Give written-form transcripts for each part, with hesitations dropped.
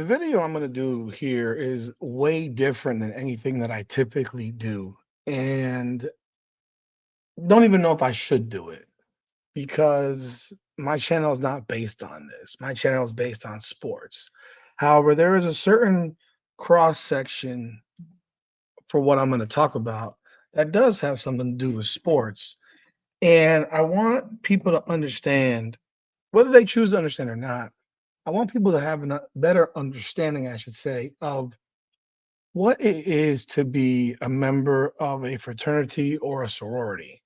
video I'm going to do here is way different than anything that I typically do. And don't even know if I should do it because my channel is not based on this. My channel is based on sports. However, there is a certain cross section for what I'm going to talk about that does have something to do with sports. And I want people to understand, whether they choose to understand or not, I want people to have a better understanding, I should say, of what it is to be a member of a fraternity or a sorority,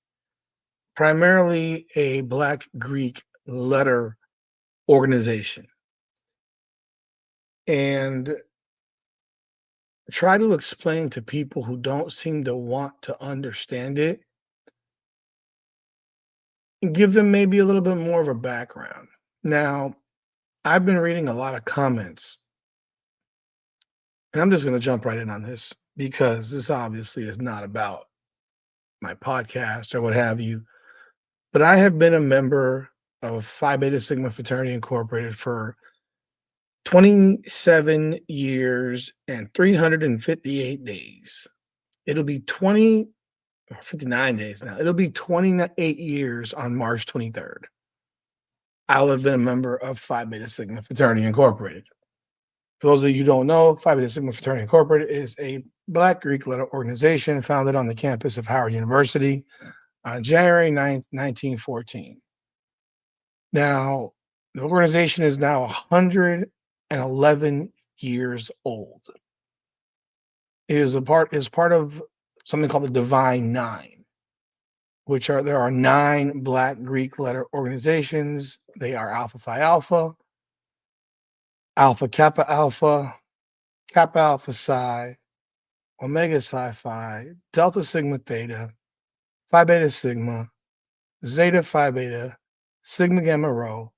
primarily a Black Greek letter organization, and try to explain to people who don't seem to want to understand it and give them maybe a little bit more of a background. Now, I've been reading a lot of comments, and I'm just going to jump right in on this because this obviously is not about my podcast or what have you. But I have been a member of Phi Beta Sigma Fraternity Incorporated for 27 years and 358 days. It'll be 59 days now. It'll be 28 years on March 23rd. I'll have been a member of Phi Beta Sigma Fraternity Incorporated. For those of you who don't know, Phi Beta Sigma Fraternity Incorporated is a Black Greek letter organization founded on the campus of Howard University on January 9th, 1914. Now, the organization is now 111 years old. It is part of something called the Divine Nine, which are there are nine Black Greek letter organizations. They are Alpha Phi Alpha, Alpha Kappa Alpha, Kappa Alpha Psi, Omega Psi Phi, Delta Sigma Theta, Phi Beta Sigma, Zeta Phi Beta, Sigma Gamma Rho,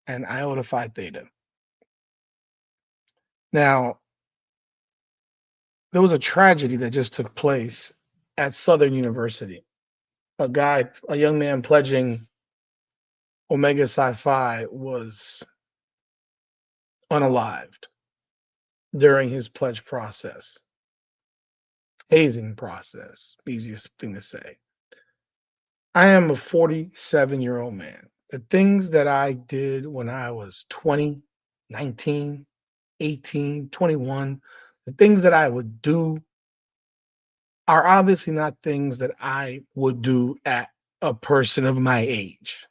and Iota Phi Theta. Now, there was a tragedy that just took place at Southern University. A young man pledging Omega Psi Phi was unalived during his pledge process, hazing process, easiest thing to say. I am a 47-year-old man. The things that I did when I was 20, 19, 18, 21, the things that I would do are obviously not things that I would do at a person of my age.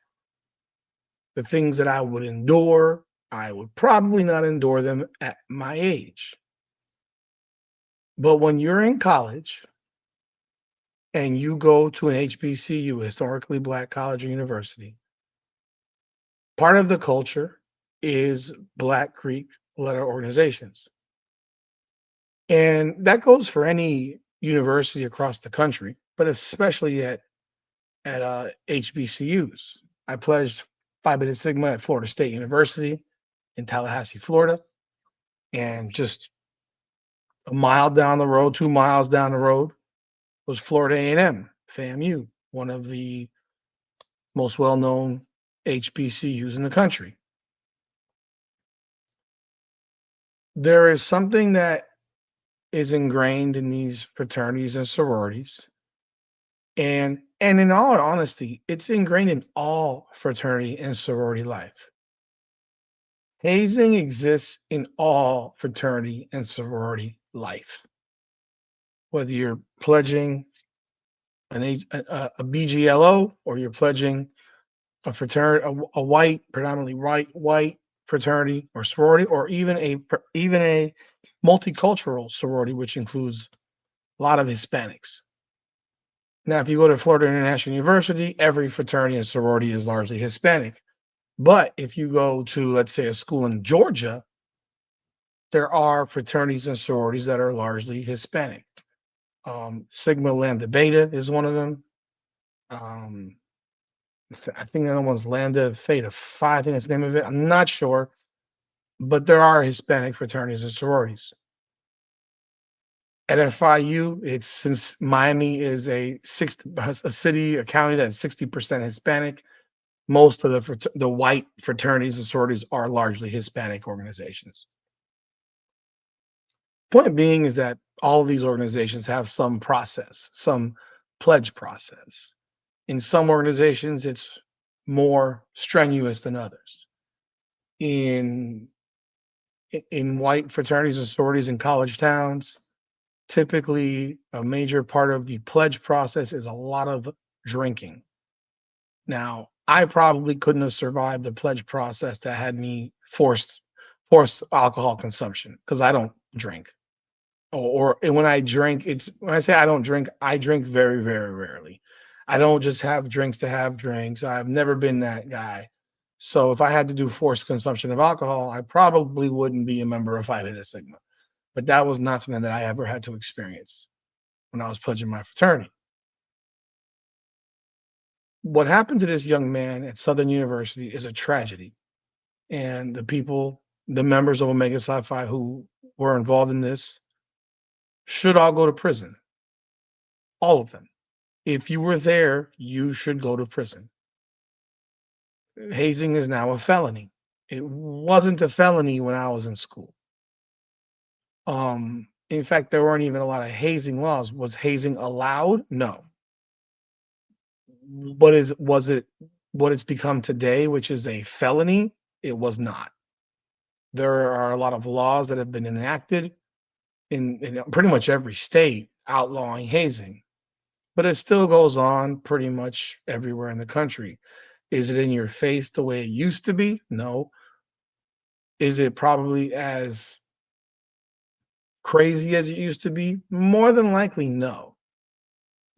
The things that I would endure, I would probably not endure them at my age. But when you're in college and you go to an HBCU, historically Black college or university, part of the culture is Black Greek letter organizations. And that goes for any university across the country, but especially at HBCUs. I pledged Phi Beta Sigma at Florida State University in Tallahassee, Florida, and just a mile down the road, 2 miles down the road, was Florida A&M, FAMU, one of the most well-known HBCUs in the country. There is something that is ingrained in these fraternities and sororities, and in all honesty, it's ingrained in all fraternity and sorority life. Hazing exists in all fraternity and sorority life. Whether you're pledging a BGLO or you're pledging a fraternity, a white, predominantly white fraternity or sorority, or even a multicultural sorority, which includes a lot of Hispanics. Now, if you go to Florida International University, every fraternity and sorority is largely Hispanic. But if you go to, let's say, a school in Georgia, there are fraternities and sororities that are largely Hispanic. Sigma Lambda Beta is one of them. Um, I think the other one's Lambda Theta Phi. I think that's the name of it. I'm not sure, but there are Hispanic fraternities and sororities. At FIU, it's since Miami is a city, a county that's 60% Hispanic. Most of the white fraternities and sororities are largely Hispanic organizations. Point being is that all of these organizations have some process, some pledge process. In some organizations, it's more strenuous than others. In in white fraternities and sororities in college towns, typically a major part of the pledge process is a lot of drinking. Now, I probably couldn't have survived the pledge process that had me forced alcohol consumption because I don't drink. Or and when I drink, it's when I say I drink very, very rarely. I don't just have drinks to have drinks. I've never been that guy. So if I had to do forced consumption of alcohol, I probably wouldn't be a member of Phi Beta Sigma. But that was not something that I ever had to experience when I was pledging my fraternity. What happened to this young man at Southern University is a tragedy. And the members of Omega Psi Phi who were involved in this should all go to prison. All of them. If you were there, you should go to prison. Hazing is now a felony. It wasn't a felony when I was in school. In fact, there weren't even a lot of hazing laws. Was hazing allowed? No. But is was it what it's become today, which is a felony? It was not. There are a lot of laws that have been enacted in pretty much every state outlawing hazing, but it still goes on pretty much everywhere in the country. Is it in your face the way it used to be? No. Is it probably as crazy as it used to be? More than likely, no.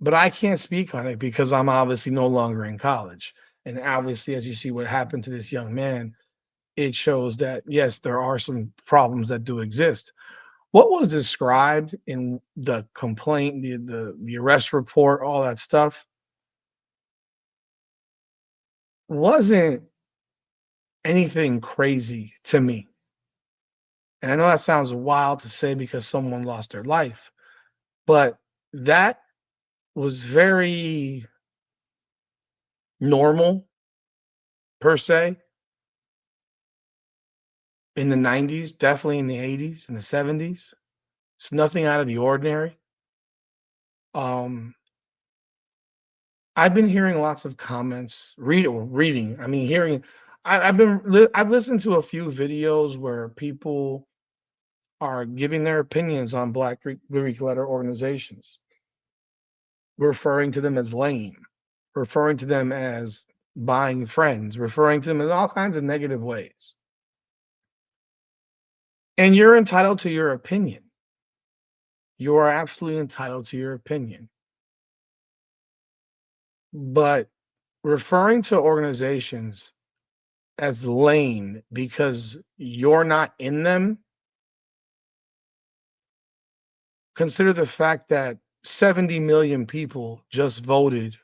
But I can't speak on it because I'm obviously no longer in college. And obviously, as you see what happened to this young man, it shows that yes, there are some problems that do exist. What was described in the complaint, the arrest report, all that stuff wasn't anything crazy to me. And I know that sounds wild to say because someone lost their life, but that was very normal per se in the 90s, definitely in the 80s and the 70s. It's nothing out of the ordinary. Um, I've been hearing lots of comments, reading. I mean, hearing. I've listened to a few videos where people are giving their opinions on Black Greek letter organizations, referring to them as lame, referring to them as buying friends, referring to them in all kinds of negative ways. And you're entitled to your opinion. You are absolutely entitled to your opinion. But referring to organizations as lame because you're not in them, consider the fact that 70 million people just voted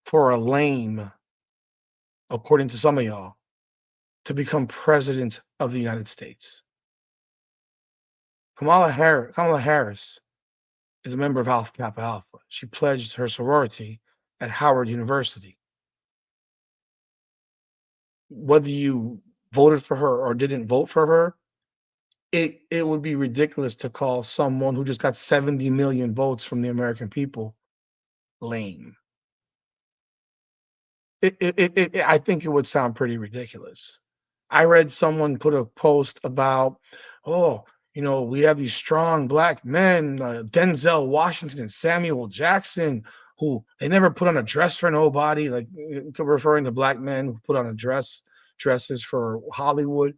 for a lame, according to some of y'all, to become president of the United States. Kamala Harris is a member of Alpha Kappa Alpha. She pledged her sorority at Howard University. Whether you voted for her or didn't vote for her, it would be ridiculous to call someone who just got 70 million votes from the American people lame. I think it would sound pretty ridiculous. I read someone put a post about, oh, we have these strong black men, Denzel Washington and Samuel Jackson, who they never put on a dress for nobody, like referring to black men who put on dresses for Hollywood.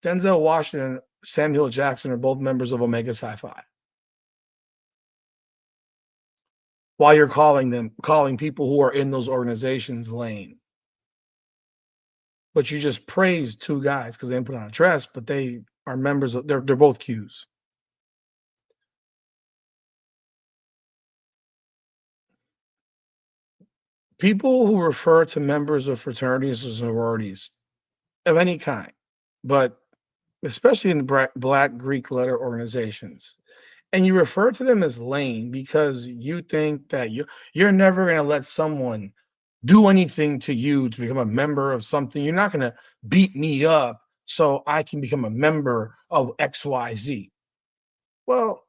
Denzel Washington and Samuel Jackson are both members of Omega Psi Phi. While you're calling people who are in those organizations lame. But you just praised two guys because they didn't put on a dress, but they are members of they're both Qs. People who refer to members of fraternities or sororities of any kind, but especially in the Black Greek letter organizations, and you refer to them as lame because you think that you're never going to let someone do anything to you to become a member of something. You're not going to beat me up so I can become a member of XYZ. Well,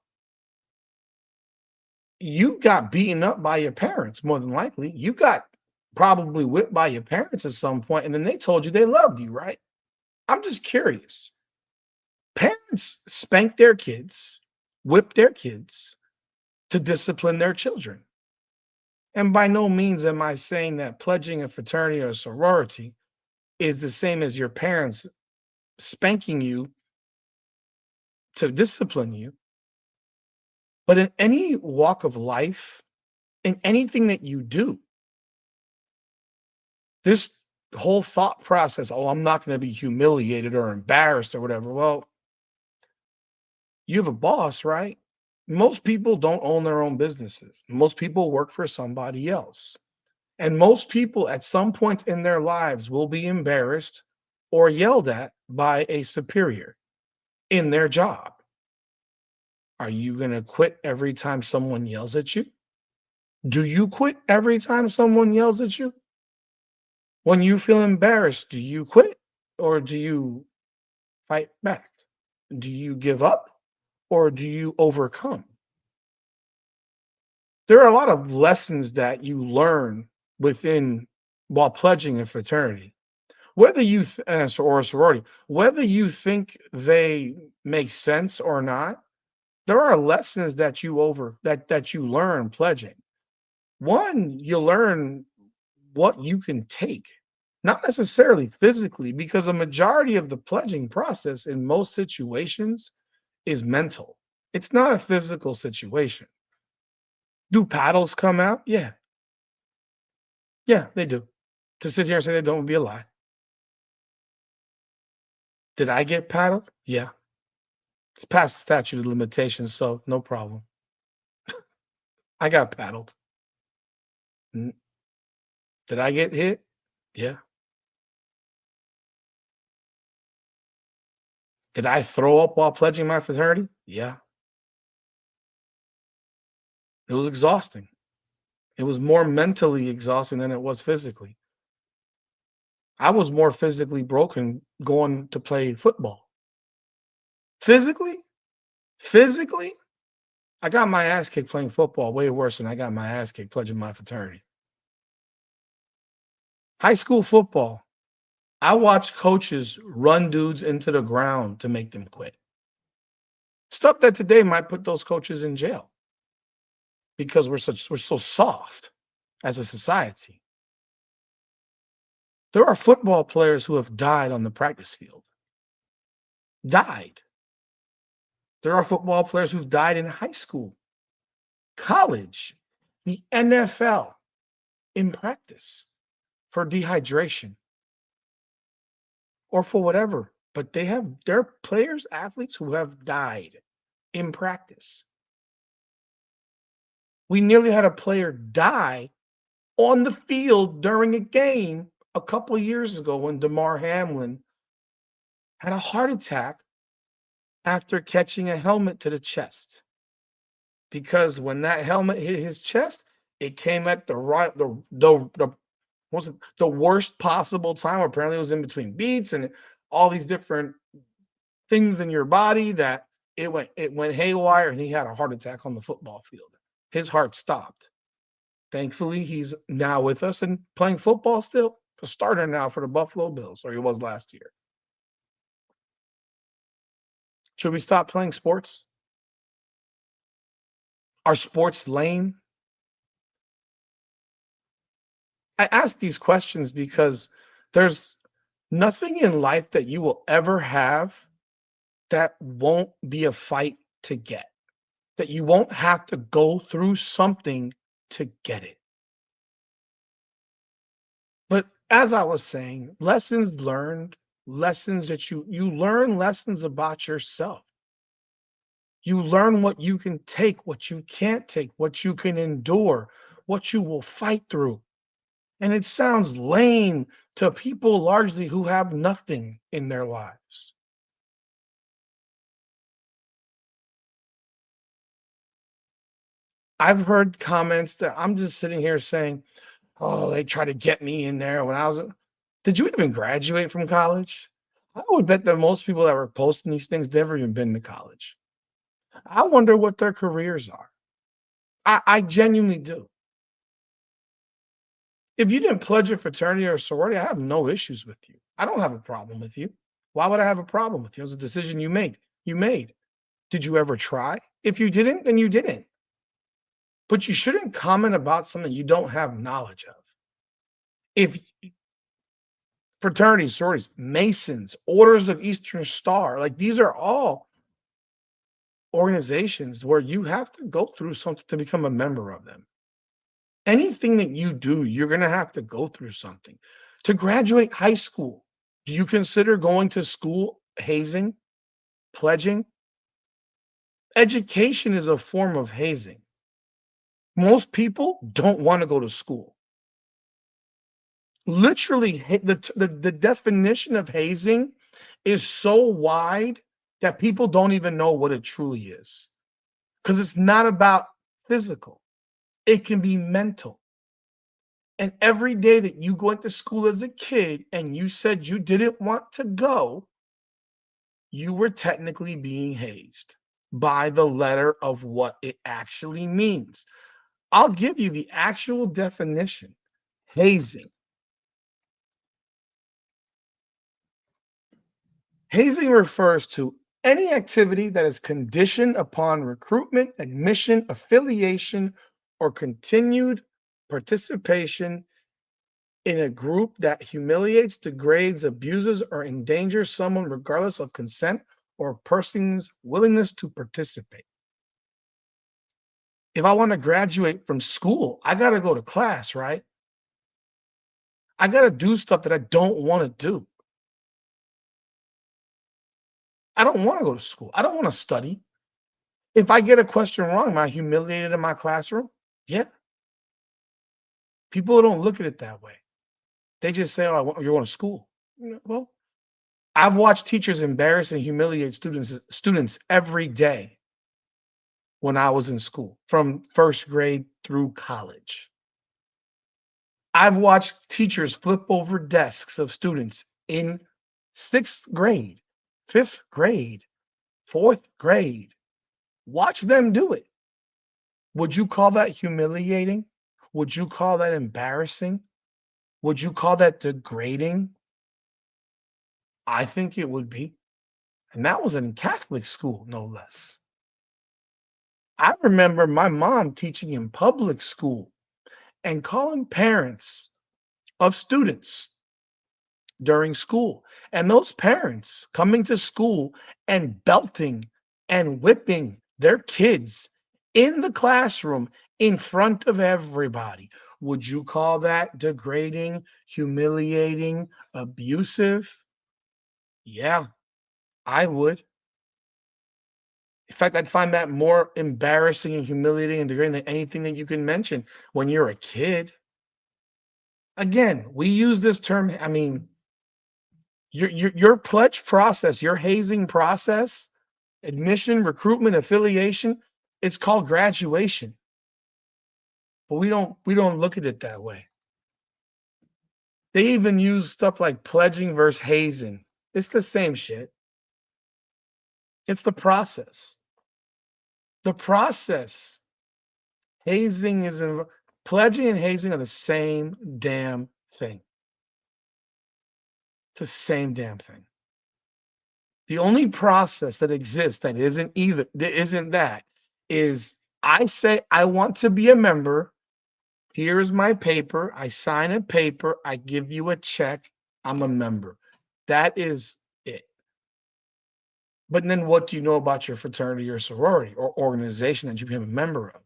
you got beaten up by your parents, more than likely. You got probably whipped by your parents at some point, and then they told you they loved you, right? I'm just curious. Parents spank their kids, whip their kids to discipline their children. And by no means am I saying that pledging a fraternity or a sorority is the same as your parents spanking you to discipline you. But in any walk of life, in anything that you do, this whole thought process, oh, I'm not going to be humiliated or embarrassed or whatever. Well, you have a boss, right? Most people don't own their own businesses. Most people work for somebody else. And most people at some point in their lives will be embarrassed or yelled at by a superior in their job. Are you going to quit every time someone yells at you? Do you quit every time someone yells at you? When you feel embarrassed, do you quit or do you fight back? Do you give up or do you overcome? There are a lot of lessons that you learn within while pledging a fraternity. Whether you or a sorority, whether you think they make sense or not, there are lessons that you learn pledging. One, you learn what you can take, not necessarily physically, because a majority of the pledging process in most situations is mental. It's not a physical situation. Do paddles come out? Yeah. Yeah, they do. To sit here and say they don't would be a lie. Did I get paddled? Yeah. It's past the statute of limitations, so no problem. I got paddled. N- Did I get hit? Yeah. Did I throw up while pledging my fraternity? Yeah. It was exhausting. It was more mentally exhausting than it was physically. I was more physically broken going to play football. Physically, physically, I got my ass kicked playing football way worse than I got my ass kicked pledging my fraternity. High school football, I watched coaches run dudes into the ground to make them quit. Stuff that today might put those coaches in jail because we're so soft as a society. There are football players who have died on the practice field. Died. There are football players who've died in high school, college, the NFL in practice for dehydration or for whatever. But there are players, athletes who have died in practice. We nearly had a player die on the field during a game a couple of years ago when Damar Hamlin had a heart attack after catching a helmet to the chest. Because when that helmet hit his chest, it came at the right the was it the worst possible time. Apparently, it was in between beats and all these different things in your body that it went haywire, and he had a heart attack on the football field. His heart stopped. Thankfully, he's now with us and playing football still. A starter now for the Buffalo Bills, or he was last year. Should we stop playing sports? Are sports lame? I ask these questions because there's nothing in life that you will ever have that won't be a fight to get, that you won't have to go through something to get it. But as I was saying, lessons learned, lessons that you learn lessons about yourself. You learn what you can take, what you can't take, what you can endure, what you will fight through. And it sounds lame to people largely who have nothing in their lives. I've heard comments that I'm just sitting here saying, oh, they try to get me in there when I was. Did you even graduate from college? I would bet that most people that were posting these things never even been to college. I wonder what their careers are. I genuinely do. If you didn't pledge a fraternity or a sorority, I have no issues with you. I don't have a problem with you. Why would I have a problem with you? It was a decision you made. You made. Did you ever try? If you didn't, then you didn't. But you shouldn't comment about something you don't have knowledge of. If fraternities, sororities, Masons, Orders of Eastern Star, like these are all organizations where you have to go through something to become a member of them. Anything that you do, you're going to have to go through something. To graduate high school, do you consider going to school hazing, pledging? Education is a form of hazing. Most people don't want to go to school. Literally, the definition of hazing is so wide that people don't even know what it truly is because it's not about physical, it can be mental. And every day that you went to school as a kid and you said you didn't want to go, you were technically being hazed by the letter of what it actually means. I'll give you the actual definition. Hazing. Hazing refers to any activity that is conditioned upon recruitment, admission, affiliation, or continued participation in a group that humiliates, degrades, abuses, or endangers someone regardless of consent or a person's willingness to participate. If I want to graduate from school, I got to go to class, right? I got to do stuff that I don't want to do. I don't want to go to school. I don't want to study. If I get a question wrong, am I humiliated in my classroom? Yeah. People don't look at it that way. They just say, "Oh, you're going to school." Well, I've watched teachers embarrass and humiliate students every day when I was in school, from first grade through college. I've watched teachers flip over desks of students in sixth grade, fifth grade, fourth grade. Watch them do it. Would you call that humiliating? Would you call that embarrassing? Would you call that degrading? I think it would be. And that was in Catholic school, no less. I remember my mom teaching in public school and calling parents of students during school. And those parents coming to school and belting and whipping their kids in the classroom in front of everybody. Would you call that degrading, humiliating, abusive? Yeah, I would. In fact, I'd find that more embarrassing and humiliating and degrading than anything that you can mention when you're a kid. Again, we use this term. I mean, your pledge process, your hazing process, admission, recruitment, affiliation, it's called graduation. But we don't look at it that way. They even use stuff like pledging versus hazing. It's the same shit. It's the process. The process. Hazing is in pledging and hazing are the same damn thing. It's the same damn thing. The only process that exists that isn't that is I say I want to be a member. Here's my paper. I sign a paper. I give you a check. I'm a member. That is it. But then what do you know about your fraternity or sorority or organization that you become a member of?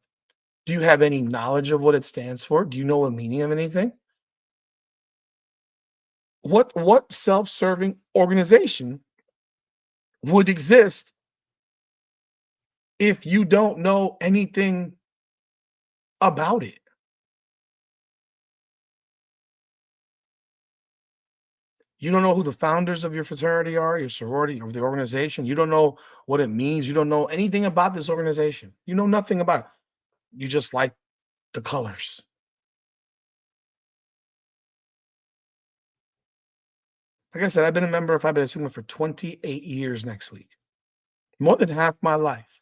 Do you have any knowledge of what it stands for? Do you know the meaning of anything? What self-serving organization would exist if you don't know anything about it? You don't know who the founders of your fraternity are, your sorority, or the organization. You don't know what it means. You don't know anything about this organization. You know nothing about it. You just like the colors. Like I said, I've been a member of Phi Beta Sigma for 28 years next week, more than half my life.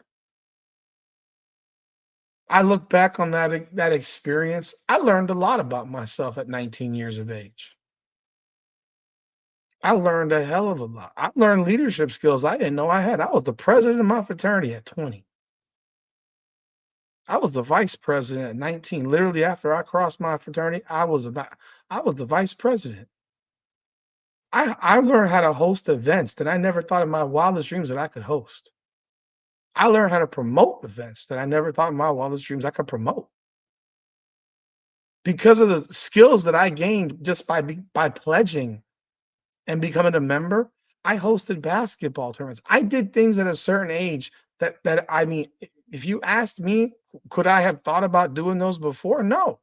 I look back on that experience. I learned a lot about myself at 19 years of age. I learned a hell of a lot. I learned leadership skills I didn't know I had. I was the president of my fraternity at 20. I was the vice president at 19. Literally after I crossed my fraternity, I was the vice president. I learned how to host events that I never thought in my wildest dreams that I could host. I learned how to promote events that I never thought in my wildest dreams I could promote. Because of the skills that I gained just by pledging and becoming a member, I hosted basketball tournaments. I did things at a certain age that I mean, if you asked me, could I have thought about doing those before? No,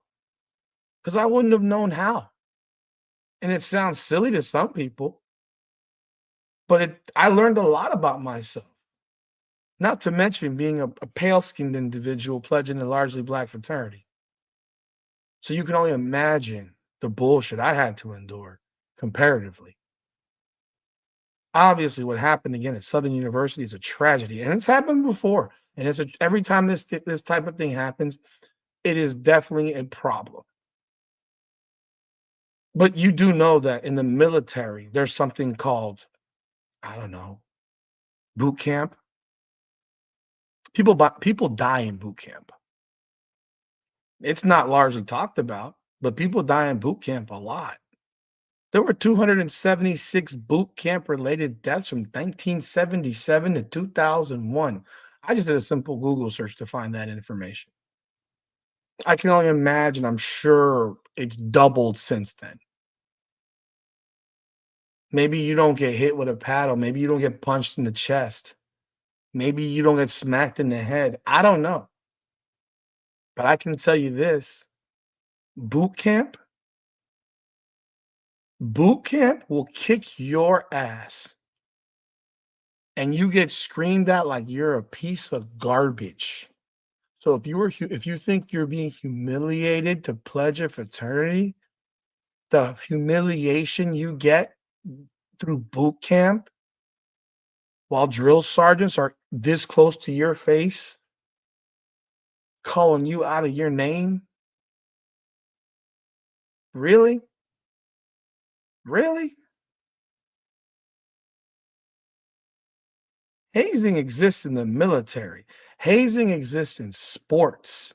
because I wouldn't have known how. And it sounds silly to some people, but I learned a lot about myself. Not to mention being a pale-skinned individual pledging a largely black fraternity. So you can only imagine the bullshit I had to endure comparatively. Obviously, what happened again at Southern University is a tragedy, and it's happened before. And every time this type of thing happens, it is definitely a problem. But you do know that in the military, there's something called, I don't know, boot camp. People die in boot camp. It's not largely talked about, but people die in boot camp a lot. There were 276 boot camp related deaths from 1977 to 2001. I just did a simple Google search to find that information. I can only imagine, I'm sure it's doubled since then. Maybe you don't get hit with a paddle. Maybe you don't get punched in the chest. Maybe you don't get smacked in the head. I don't know. But I can tell you this, boot camp, boot camp will kick your ass and you get screamed at like you're a piece of garbage. So if you think you're being humiliated to pledge a fraternity, the humiliation you get through boot camp while drill sergeants are this close to your face, calling you out of your name, really? Really? Hazing exists in the military. Hazing exists in sports.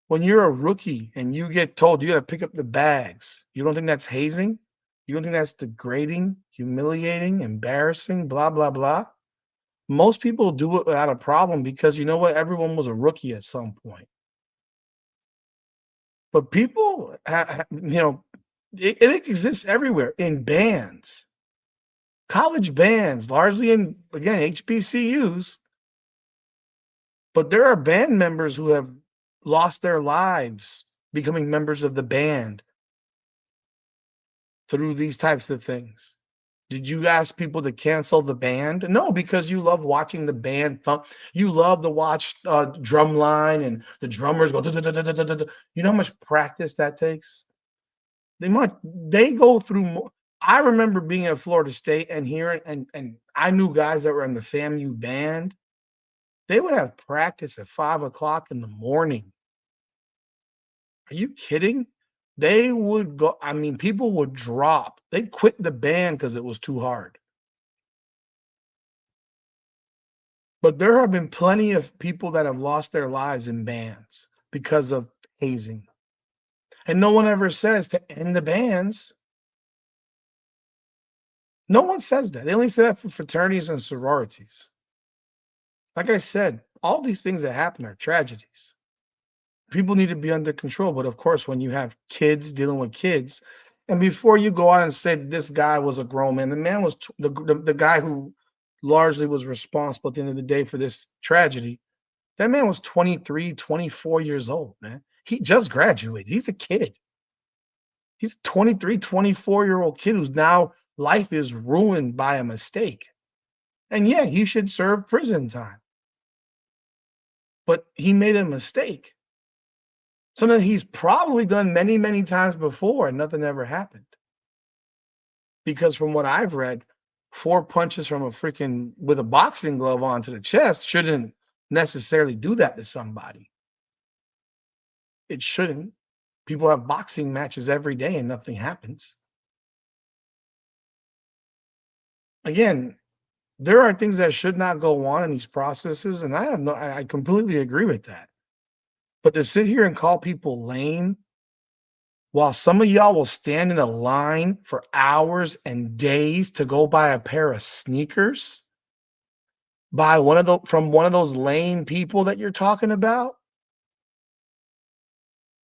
When you're a rookie and you get told you got to pick up the bags, you don't think that's hazing? You don't think that's degrading, humiliating, embarrassing, blah, blah, blah? Most people do it without a problem because you know what? Everyone was a rookie at some point. But people, it exists everywhere in bands, college bands, largely in, again, HBCUs. But there are band members who have lost their lives becoming members of the band through these types of things. Did you ask people to cancel the band? No, because you love watching the band thump. You love to watch drum line and the drummers go. You know how much practice that takes? They go through more. I remember being at Florida State and hearing and I knew guys that were in the FAMU band. They would have practice at 5 o'clock in the morning. Are you kidding? They would go, I mean, people would drop. They'd quit the band because it was too hard. But there have been plenty of people that have lost their lives in bands because of hazing. And no one ever says to end the bands. No one says that. They only say that for fraternities and sororities. Like I said, all these things that happen are tragedies. People need to be under control. But of course, when you have kids dealing with kids, and before you go out and say this guy was a grown man, the man was the guy who largely was responsible at the end of the day for this tragedy. That man was 23, 24 years old, man. He just graduated. He's a kid. He's a 23, 24-year-old kid who's now life is ruined by a mistake. And yeah, he should serve prison time. But he made a mistake. Something he's probably done many, many times before and nothing ever happened. because from what I've read, 4 punches from a freaking with a boxing glove onto the chest shouldn't necessarily do that to somebody. It shouldn't. People have boxing matches every day and nothing happens. Again, there are things that should not go on in these processes, and I completely agree with that. But to sit here and call people lame while some of y'all will stand in a line for hours and days to go buy a pair of sneakers, buy one of the from one of those lame people that you're talking about.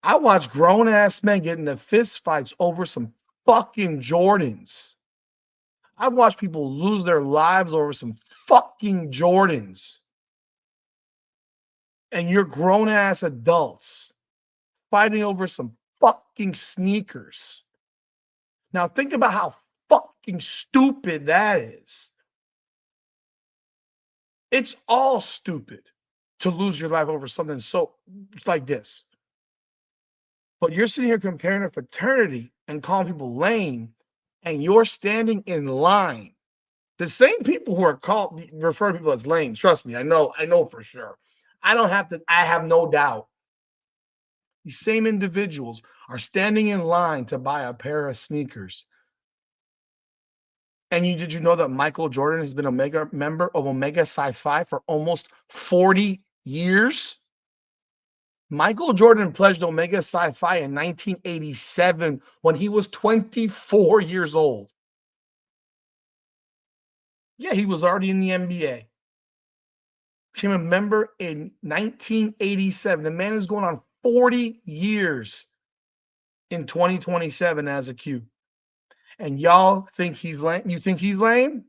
I watch grown ass men get into fist fights over some fucking Jordans. I've watched people lose their lives over some fucking Jordans. And you're grown ass adults fighting over some fucking sneakers. Now think about how fucking stupid that is. It's all stupid to lose your life over something so like this. But you're sitting here comparing a fraternity and calling people lame, and you're standing in line. The same people who are called refer to people as lame. Trust me, I know for sure. I don't have to, I have no doubt. These same individuals are standing in line to buy a pair of sneakers. And did you know that Michael Jordan has been a member of Omega Psi Phi for almost 40 years? Michael Jordan pledged Omega Psi Phi in 1987 when he was 24 years old. Yeah, he was already in the NBA. Became a member in 1987. The man is going on 40 years in 2027 as a Q. And y'all think he's lame? You think he's lame?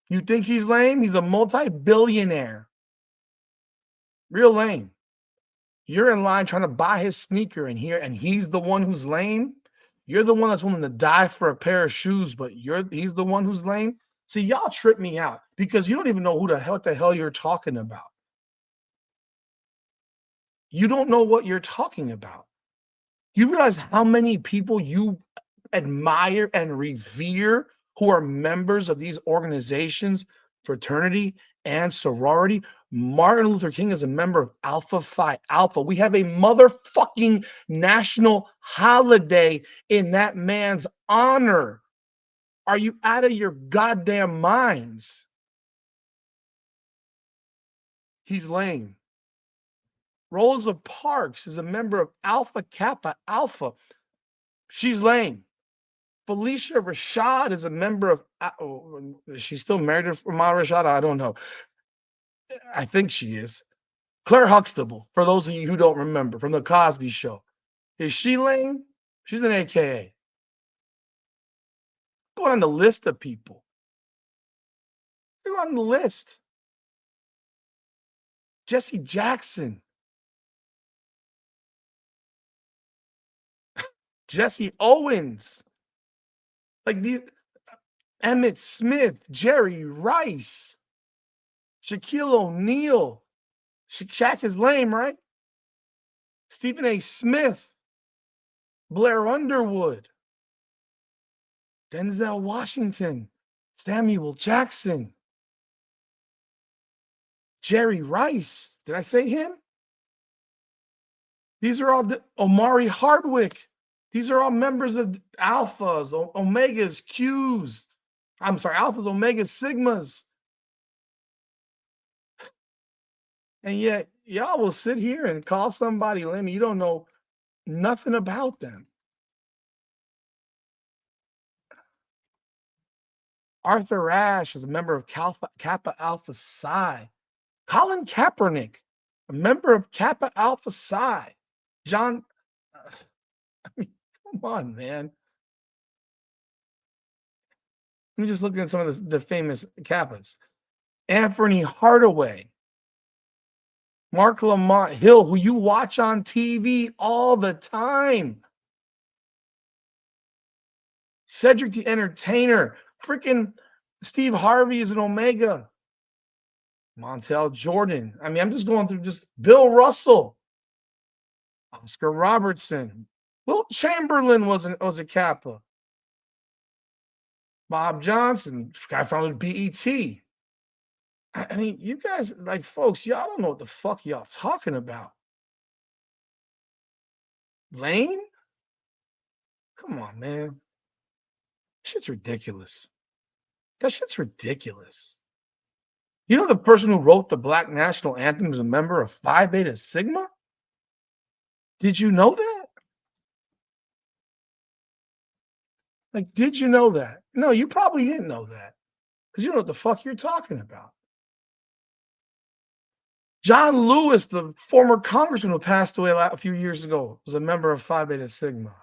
You think he's lame? He's a multi-billionaire. Real lame. You're in line trying to buy his sneaker and he's the one who's lame. You're the one that's willing to die for a pair of shoes, but he's the one who's lame. See, y'all trip me out because you don't even know what the hell you're talking about. You don't know what you're talking about. You realize how many people you admire and revere who are members of these organizations, fraternity and sorority. Martin Luther King is a member of Alpha Phi Alpha. We have a motherfucking national holiday in that man's honor. Are you out of your goddamn minds? He's lame. Rosa Parks is a member of Alpha Kappa Alpha. She's lame. Felicia Rashad is a member of. Is she still married to Ahmad Rashad? I don't know. I think she is. Claire Huxtable, for those of you who don't remember, from the Cosby Show. Is she lame? She's an AKA. Go on the list of people. Go on the list. Jesse Jackson. Jesse Owens. Like these. Emmett Smith. Jerry Rice. Shaquille O'Neal. Shaq is lame, right? Stephen A. Smith. Blair Underwood. Denzel Washington. Samuel Jackson. Jerry Rice. Did I say him? These are all Omari Hardwick. These are all members of Alphas, Omegas, Qs. I'm sorry, Alphas, Omegas, Sigmas. And yet, y'all will sit here and call somebody lame. You don't know nothing about them. Arthur Ashe is a member of Kappa Alpha Psi. Colin Kaepernick, a member of Kappa Alpha Psi. John, I mean, come on, man. Let me just look at some of the famous Kappas. Anthony Hardaway, Mark Lamont Hill, who you watch on TV all the time. Cedric the Entertainer, freaking Steve Harvey is an Omega. Montel Jordan. I mean, I'm just going through just Bill Russell, Oscar Robertson. Wilt Chamberlain was a Kappa. Bob Johnson, guy founded BET. I mean, you guys, like, folks, y'all don't know what the fuck y'all talking about. Lane? Come on, man. Shit's ridiculous. That shit's ridiculous. You know the person who wrote the Black National Anthem is a member of Phi Beta Sigma? Did you know that? Like, did you know that? No, you probably didn't know that because you don't know what the fuck you're talking about. John Lewis, the former congressman who passed away a few years ago, was a member of Phi Beta Sigma.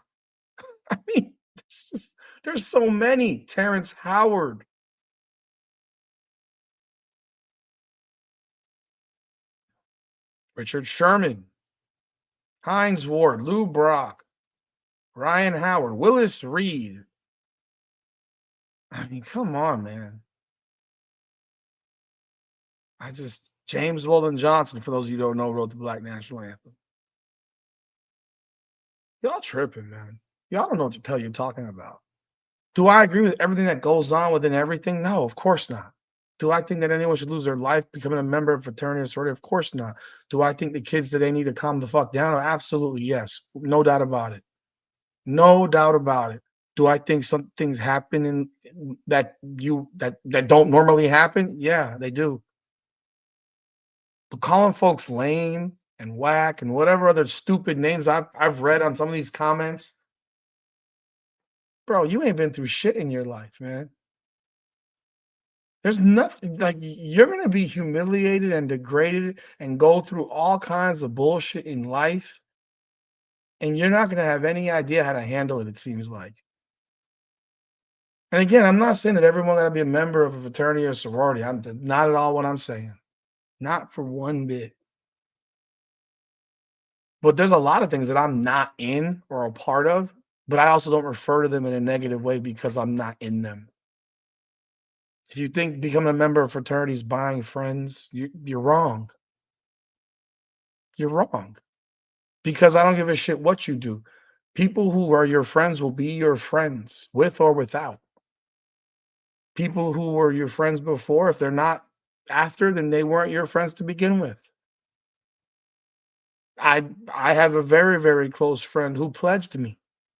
I mean, there's so many. Terrence Howard, Richard Sherman, Heinz Ward, Lou Brock, Ryan Howard, Willis Reed. I mean, come on, man. James Weldon Johnson, for those of you who don't know, wrote the Black National Anthem. Y'all tripping, man. Y'all don't know what the hell you're talking about. Do I agree with everything that goes on within everything? No, of course not. Do I think that anyone should lose their life becoming a member of a fraternity or sorority? Of course not. Do I think the kids today need to calm the fuck down? Absolutely, yes. No doubt about it. No doubt about it. Do I think some things happen in that don't normally happen? Yeah, they do. But calling folks lame and whack and whatever other stupid names I've read on some of these comments, bro, you ain't been through shit in your life, man. There's nothing like you're gonna be humiliated and degraded and go through all kinds of bullshit in life, and you're not gonna have any idea how to handle it, it seems like. And again, I'm not saying that everyone gotta be a member of a fraternity or sorority. I'm not at all what I'm saying. Not for one bit. But there's a lot of things that I'm not in or a part of, but I also don't refer to them in a negative way because I'm not in them. If you think becoming a member of fraternity is buying friends, you're wrong. You're wrong. Because I don't give a shit what you do. People who are your friends will be your friends, with or without. People who were your friends before, if they're not after, then they weren't your friends to begin with. I have a very, very close friend who pledged me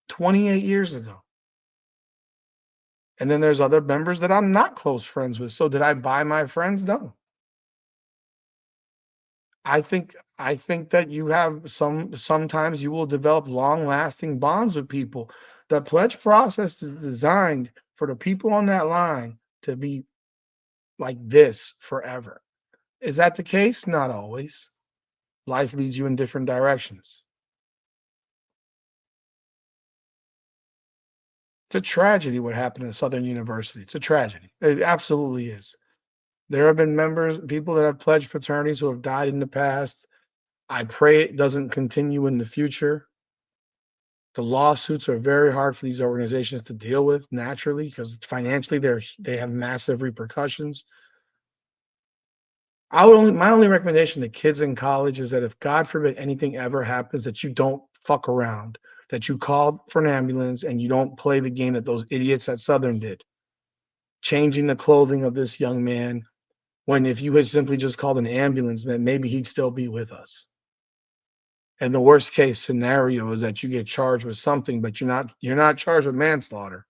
28 years ago. And then there's other members that I'm not close friends with. So did I buy my friends? No. I think that you have sometimes you will develop long-lasting bonds with people. The pledge process is designed for the people on that line to be like this forever. Is that the case? Not always. Life leads you in different directions. It's a tragedy what happened at Southern University. It's a tragedy. It absolutely is. There have been people that have pledged fraternities who have died in the past. I pray it doesn't continue in the future. The lawsuits are very hard for these organizations to deal with naturally because financially they have massive repercussions. My only recommendation to kids in college is that if God forbid anything ever happens, that you don't fuck around, that you call for an ambulance and you don't play the game that those idiots at Southern did, changing the clothing of this young man when if you had simply just called an ambulance, man, maybe he'd still be with us. And the worst case scenario is that you get charged with something, but you're not charged with manslaughter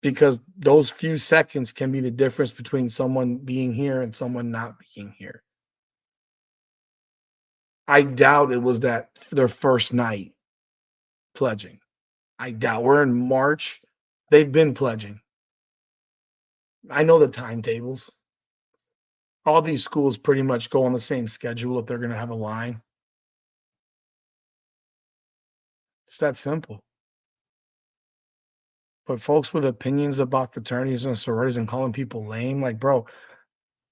because those few seconds can be the difference between someone being here and someone not being here. I doubt it was that their first night pledging. I doubt we're in March. They've been pledging. I know the timetables. All these schools pretty much go on the same schedule if they're going to have a line. It's that simple. But folks with opinions about fraternities and sororities and calling people lame, like, bro,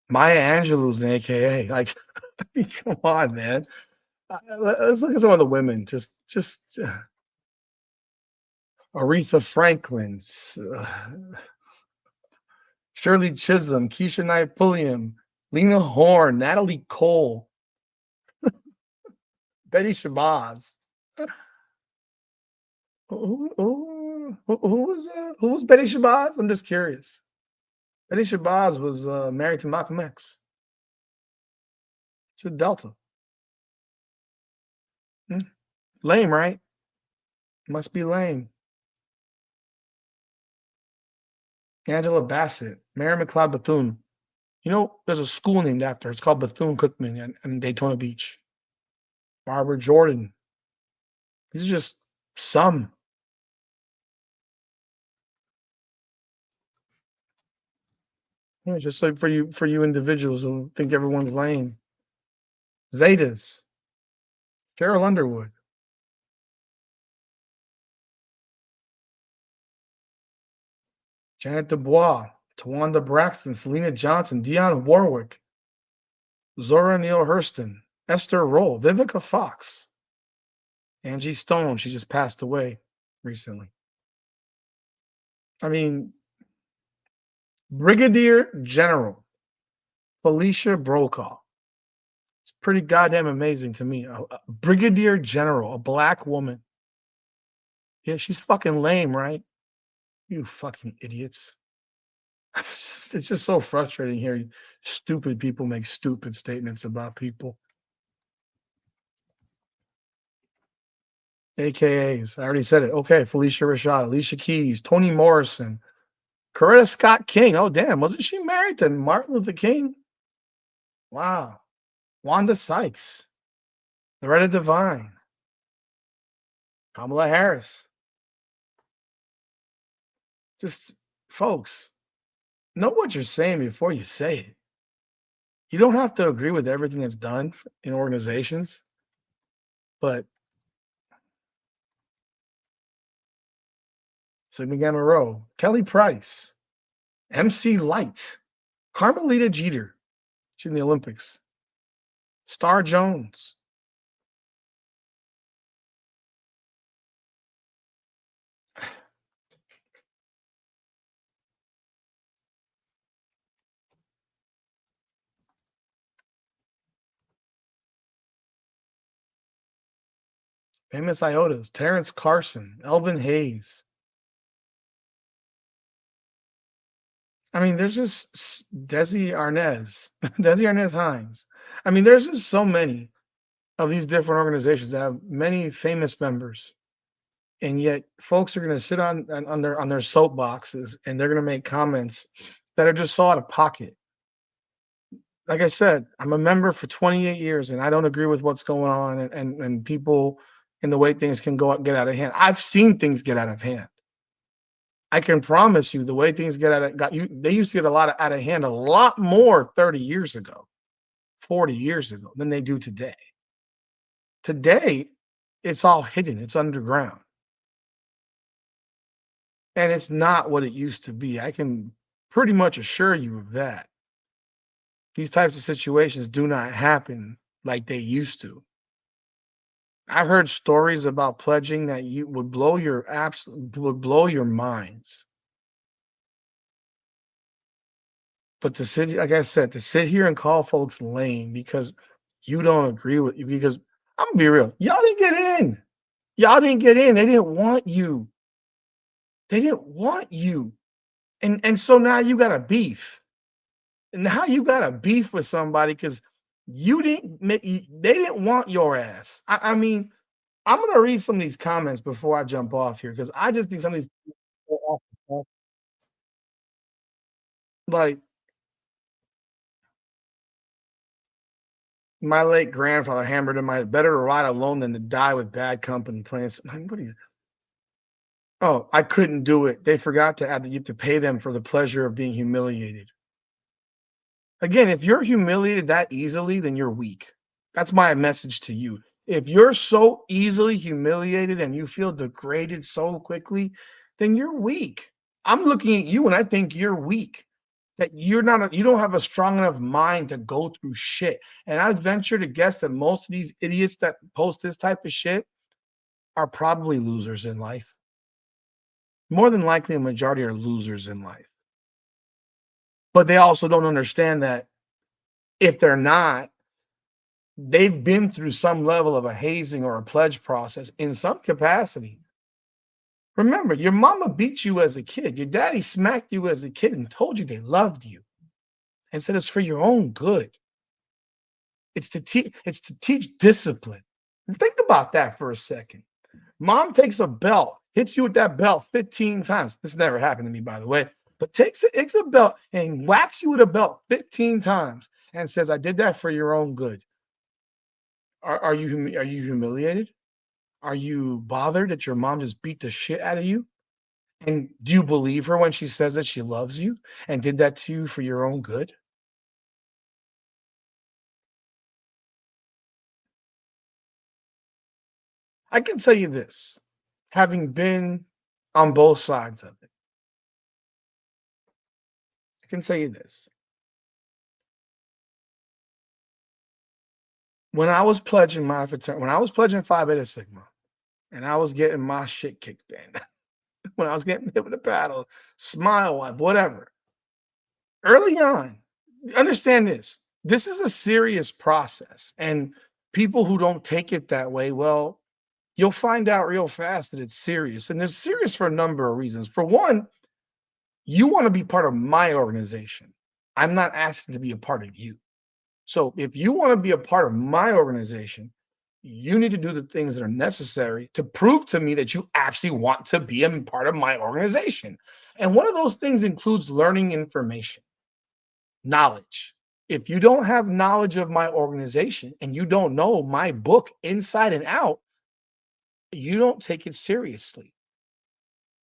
Maya Angelou's an AKA. Like, I mean, come on, man. Let's look at some of the women. Just Aretha Franklin, Shirley Chisholm, Keisha Knight Pulliam, Lena Horne, Natalie Cole, Betty Shabazz. who was Betty Shabazz? I'm just curious. Betty Shabazz was married to Malcolm X. She's a Delta. Hmm. Lame, right? Must be lame. Angela Bassett, Mary McLeod Bethune. You know, there's a school named after her. It's called Bethune Cookman in Daytona Beach. Barbara Jordan. These are just some. Just like for you individuals who think everyone's lame. Zetas. Carol Underwood. Janet Dubois. Tawanda Braxton. Selena Johnson. Dionne Warwick. Zora Neale Hurston. Esther Roll. Vivica Fox. Angie Stone. She just passed away recently. I mean, Brigadier General Felicia Brokaw. It's pretty goddamn amazing to me. A brigadier general, a black woman. Yeah, she's fucking lame, right? You fucking idiots. It's just so frustrating hearing stupid people make stupid statements about people. AKAs. I already said it. Okay, Felicia Rashad, Alicia Keys, Toni Morrison, Coretta Scott King. Oh, damn. Wasn't she married to Martin Luther King? Wow. Wanda Sykes, Loretta Devine, Kamala Harris. Just, folks, know what you're saying before you say it. You don't have to agree with everything that's done in organizations, but Sigma Gamma Rho, Kelly Price, MC Light, Carmelita Jeter, she's in the Olympics, Star Jones, famous Iotas, Terrence Carson, Elvin Hayes. I mean, there's just Desi Arnaz, Desi Arnaz Hines. I mean, there's just so many of these different organizations that have many famous members, and yet folks are going to sit on their soapboxes and they're going to make comments that are just so out of pocket. Like I said, I'm a member for 28 years and I don't agree with what's going on and people and the way things can get out of hand. I've seen things get out of hand. I can promise you the way things they used to get a lot out of hand a lot more 30 years ago, 40 years ago than they do today. Today, it's all hidden, it's underground. And it's not what it used to be. I can pretty much assure you of that. These types of situations do not happen like they used to. I've heard stories about pledging that you would blow your minds. But to sit, like I said, to sit here and call folks lame because you don't agree with you, because I'm gonna be real, y'all didn't get in. Y'all didn't get in. They didn't want you. They didn't want you. And so now you got a beef. And now you got a beef with somebody because they didn't want your ass. I mean, I'm gonna read some of these comments before I jump off here because I just think some of these people are off the cuff. Like my late grandfather hammered in my better to ride alone than to die with bad company playing. Like, what are you? Oh, I couldn't do it. They forgot to add that you have to pay them for the pleasure of being humiliated. Again, if you're humiliated that easily, then you're weak. That's my message to you. If you're so easily humiliated and you feel degraded so quickly, then you're weak. I'm looking at you and I think you're weak. That you don't have a strong enough mind to go through shit. And I venture to guess that most of these idiots that post this type of shit are probably losers in life. More than likely, a majority are losers in life. But they also don't understand that if they're not, they've been through some level of a hazing or a pledge process in some capacity. Remember, your mama beat you as a kid. Your daddy smacked you as a kid and told you they loved you and said it's for your own good. It's to teach discipline. Think about that for a second. Mom takes a belt, hits you with that belt 15 times. This never happened to me, by the way, but takes a belt and whacks you with a belt 15 times and says, I did that for your own good. Are you humiliated? Are you bothered that your mom just beat the shit out of you? And do you believe her when she says that she loves you and did that to you for your own good? I can tell you this, having been on both sides of it, I can tell you this. When I was pledging Phi Beta Sigma, and I was getting my shit kicked in, when I was getting hit with a paddle, smile wipe, whatever. Early on, understand this. This is a serious process, and people who don't take it that way, well, you'll find out real fast that it's serious, and it's serious for a number of reasons. For one, you want to be part of my organization. I'm not asking to be a part of you. So if you want to be a part of my organization, you need to do the things that are necessary to prove to me that you actually want to be a part of my organization. And one of those things includes learning information, knowledge. If you don't have knowledge of my organization and you don't know my book inside and out, you don't take it seriously.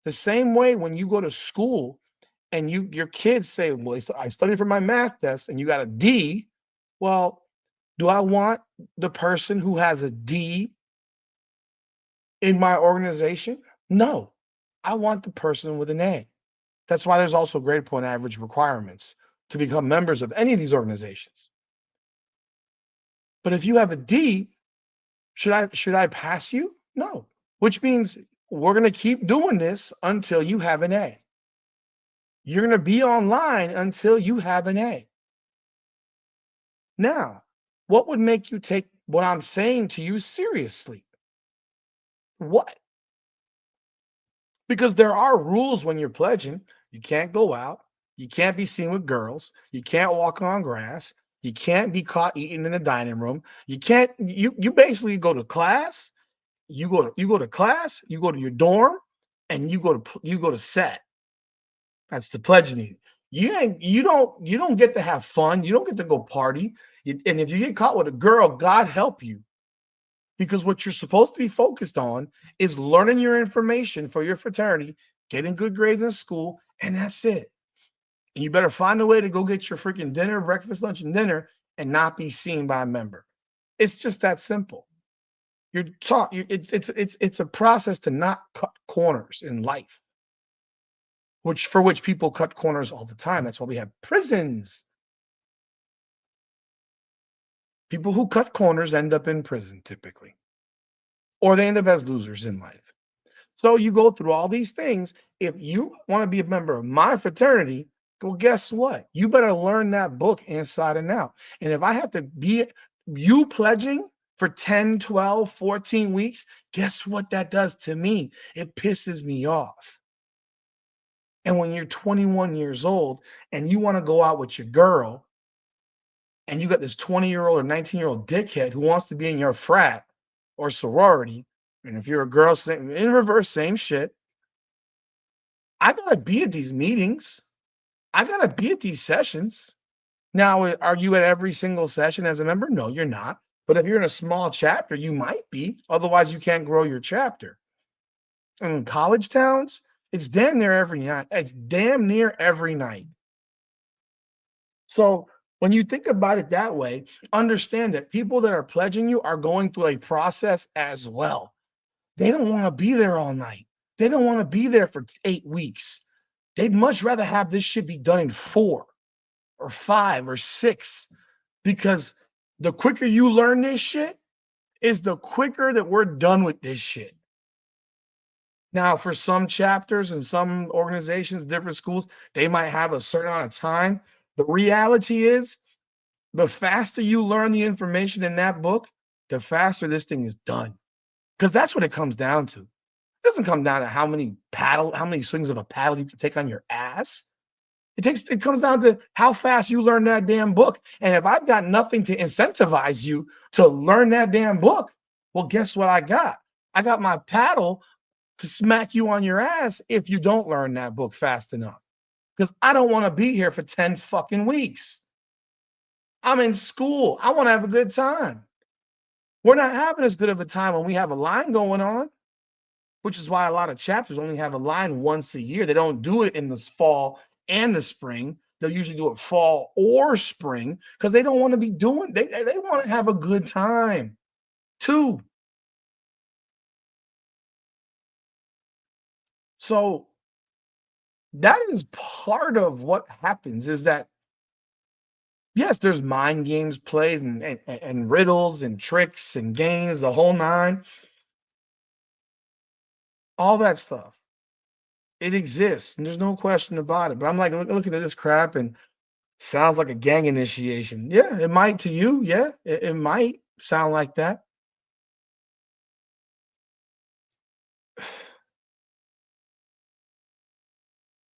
The same way when you go to school and your kids say, "Well, I studied for my math test," and you got a D. Well, do I want the person who has a D in my organization? No, I want the person with an A. That's why there's also grade point average requirements to become members of any of these organizations. But if you have a D, should I pass you? No. Which means we're going to keep doing this until you have an A. You're going to be online until you have an A. Now, what would make you take what I'm saying to you seriously? What? Because there are rules when you're pledging. You can't go out. You can't be seen with girls. You can't walk on grass. You can't be caught eating in the dining room. You basically go to class. You go to class. You go to your dorm, and you go to set. That's the pledging. You don't get to have fun. You don't get to go party. And if you get caught with a girl, God help you, because what you're supposed to be focused on is learning your information for your fraternity, getting good grades in school, and that's it. And you better find a way to go get your freaking dinner, breakfast, lunch, and dinner, and not be seen by a member. It's just that simple. You're taught. It's a process to not cut corners in life, which people cut corners all the time. That's why we have prisons. People who cut corners end up in prison typically, or they end up as losers in life. So you go through all these things. If you want to be a member of my fraternity, well, guess what? You better learn that book inside and out. And if I have to be you pledging for 10, 12, 14 weeks, guess what that does to me? It pisses me off. And when you're 21 years old and you want to go out with your girl and you got this 20-year-old or 19-year-old dickhead who wants to be in your frat or sorority, and if you're a girl, in reverse, same shit. I gotta be at these meetings. I gotta be at these sessions. Now, are you at every single session as a member? No, you're not. But if you're in a small chapter, you might be. Otherwise, you can't grow your chapter. And in college towns, it's damn near every night. It's damn near every night. So when you think about it that way, understand that people that are pledging you are going through a process as well. They don't want to be there all night. They don't want to be there for 8 weeks. They'd much rather have this shit be done in 4 or 5 or 6, because the quicker you learn this shit is the quicker that we're done with this shit. Now, for some chapters and some organizations, different schools, they might have a certain amount of time. The reality is, the faster you learn the information in that book, the faster this thing is done. Because that's what it comes down to. doesn't come down to how many swings of a paddle you can take on your ass. It comes down to how fast you learn that damn book. And if I've got nothing to incentivize you to learn that damn book, well, guess what I got? I got my paddle to smack you on your ass if you don't learn that book fast enough. Because I don't want to be here for 10 fucking weeks. I'm in school. I want to have a good time. We're not having as good of a time when we have a line going on, which is why a lot of chapters only have a line once a year. They don't do it in the fall and the spring. They'll usually do it fall or spring because they don't want to be doing, they want to have a good time too. So that is part of what happens is that, yes, there's mind games played and riddles and tricks and games, the whole nine, all that stuff. It exists, and there's no question about it. But I'm like looking at this crap and sounds like a gang initiation. Yeah, it might to you. Yeah, it might sound like that.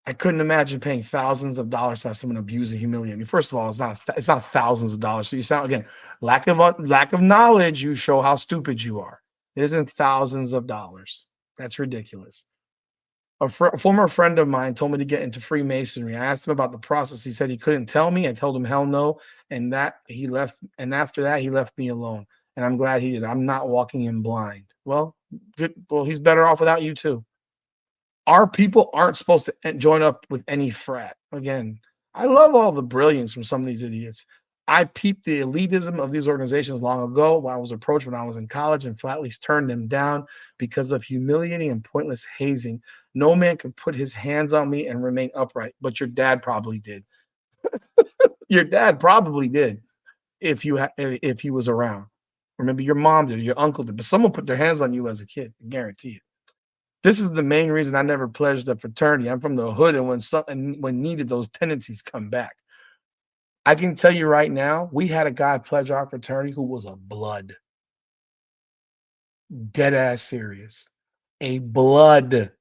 I couldn't imagine paying thousands of dollars to have someone abuse and humiliate me. First of all, it's not thousands of dollars. So you sound again lack of knowledge. You show how stupid you are. It isn't thousands of dollars. That's ridiculous. A former friend of mine told me to get into Freemasonry. I asked him about the process. He said he couldn't tell me. I told him hell no, and that he left. And after that, he left me alone. And I'm glad he did. I'm not walking in blind. Well, good. Well, he's better off without you too. Our people aren't supposed to join up with any frat. Again, I love all the brilliance from some of these idiots. I peeped the elitism of these organizations long ago when I was approached when I was in college and flatly turned them down because of humiliating and pointless hazing. No man could put his hands on me and remain upright, but your dad probably did. Your dad probably did if he was around. Or maybe your mom did, or your uncle did, but someone put their hands on you as a kid. I guarantee it. This is the main reason I never pledged a fraternity. I'm from the hood, and when needed, those tendencies come back. I can tell you right now, we had a guy pledge our fraternity who was a blood, dead ass serious, a blood.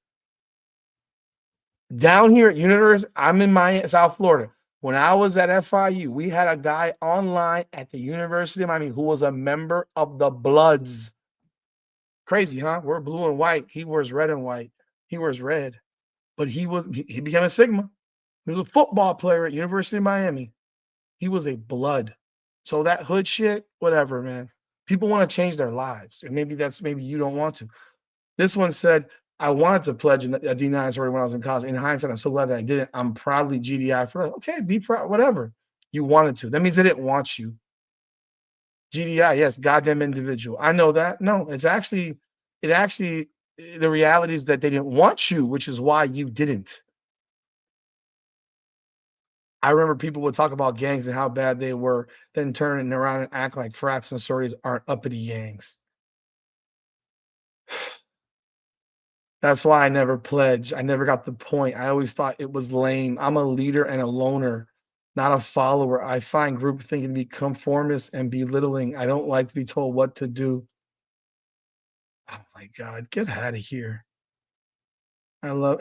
Down here at University, I'm in Miami, South Florida. When I was at FIU, we had a guy online at the University of Miami who was a member of the Bloods. Crazy, huh? We're blue and white. He wears red and white. He wears red, but he became a Sigma. He was a football player at University of Miami. He was a blood. So that hood shit, whatever, man. People want to change their lives, and maybe you don't want to. This one said, "I wanted to pledge a D9 sorority when I was in college. In hindsight, I'm so glad that I didn't. I'm proudly GDI for that. Okay, be proud, whatever. You wanted to. That means they didn't want you. GDI, yes, goddamn individual. I know that. No, it actually, the reality is that they didn't want you, which is why you didn't. I remember people would talk about gangs and how bad they were, then turn around and act like frats and sororities aren't uppity gangs. That's why I never pledged. I never got the point. I always thought it was lame. I'm a leader and a loner, not a follower. I find groupthink to be conformist and belittling. I don't like to be told what to do. Oh my God, get out of here. I love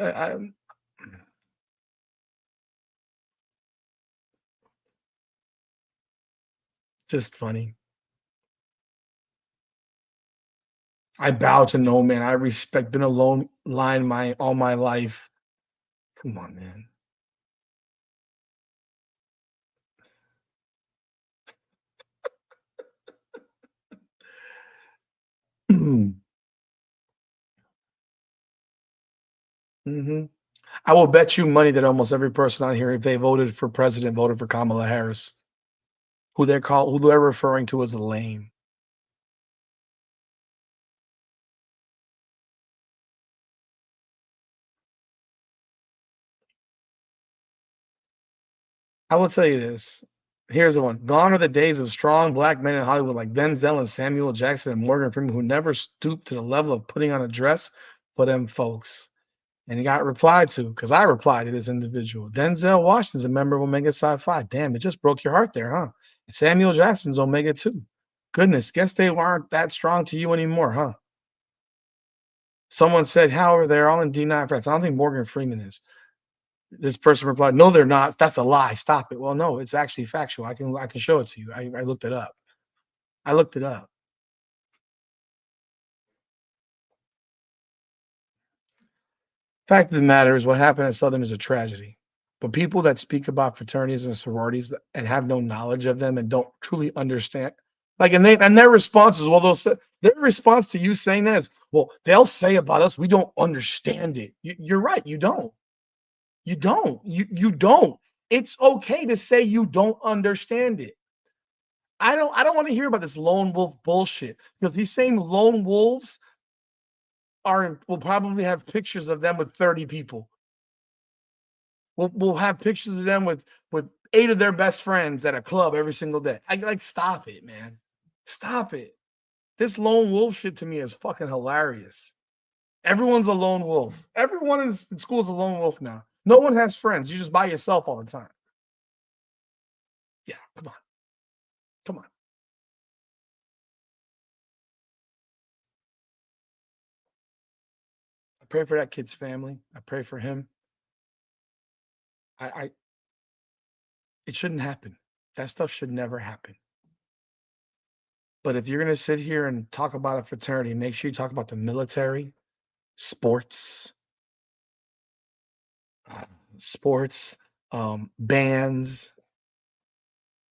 just funny. I bow to no man. I respect, been alone line my all my life. Come on, man. Hmm. I will bet you money that almost every person on here, if they voted for president, voted for Kamala Harris, who they're referring to as a lame. I will tell you this. Here's the one. Gone are the days of strong black men in Hollywood like Denzel and Samuel Jackson and Morgan Freeman who never stooped to the level of putting on a dress for them folks. And he got replied to because I replied to this individual. Denzel Washington's a member of Omega Psi Phi. Damn, it just broke your heart there, huh? Samuel Jackson's Omega too. Goodness, guess they weren't that strong to you anymore, huh? Someone said, however, they're all in D9 frats. I don't think Morgan Freeman is. This person replied, no, they're not. That's a lie. Stop it. Well, no, it's actually factual. I can show it to you. I looked it up. I looked it up. Fact of the matter is, what happened at Southern is a tragedy. But people that speak about fraternities and sororities and have no knowledge of them and don't truly understand, like, and their response is, well, their response to you saying that is, well, they'll say about us, we don't understand it. You're right, you don't. You don't. You don't. It's okay to say you don't understand it. I don't want to hear about this lone wolf bullshit because these same lone wolves will probably have pictures of them with 30 people. We'll have pictures of them with 8 of their best friends at a club every single day. I like stop it, man. Stop it. This lone wolf shit to me is fucking hilarious. Everyone's a lone wolf. Everyone in school is a lone wolf now. No one has friends. You just by yourself all the time. Yeah, come on. Come on. I pray for that kid's family. I pray for him. I it shouldn't happen. That stuff should never happen. But if you're gonna sit here and talk about a fraternity, make sure you talk about the military, sports, uh, sports, bands,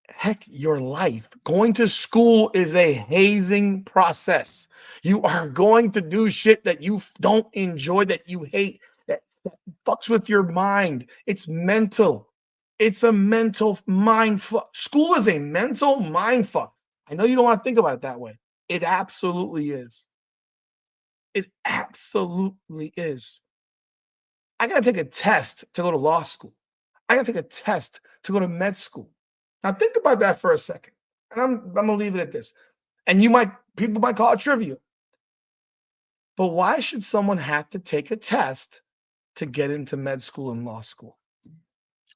heck, your life. Going to school is a hazing process. You are going to do shit that you don't enjoy, that you hate, that fucks with your mind. It's mental. It's a mental mind fuck. School is a mental mind fuck. I know you don't want to think about it that way. It absolutely is. It absolutely is. I got to take a test to go to law school. I got to take a test to go to med school. Now think about that for a second. And I'm gonna leave it at this. And people might call it trivial. But why should someone have to take a test to get into med school and law school?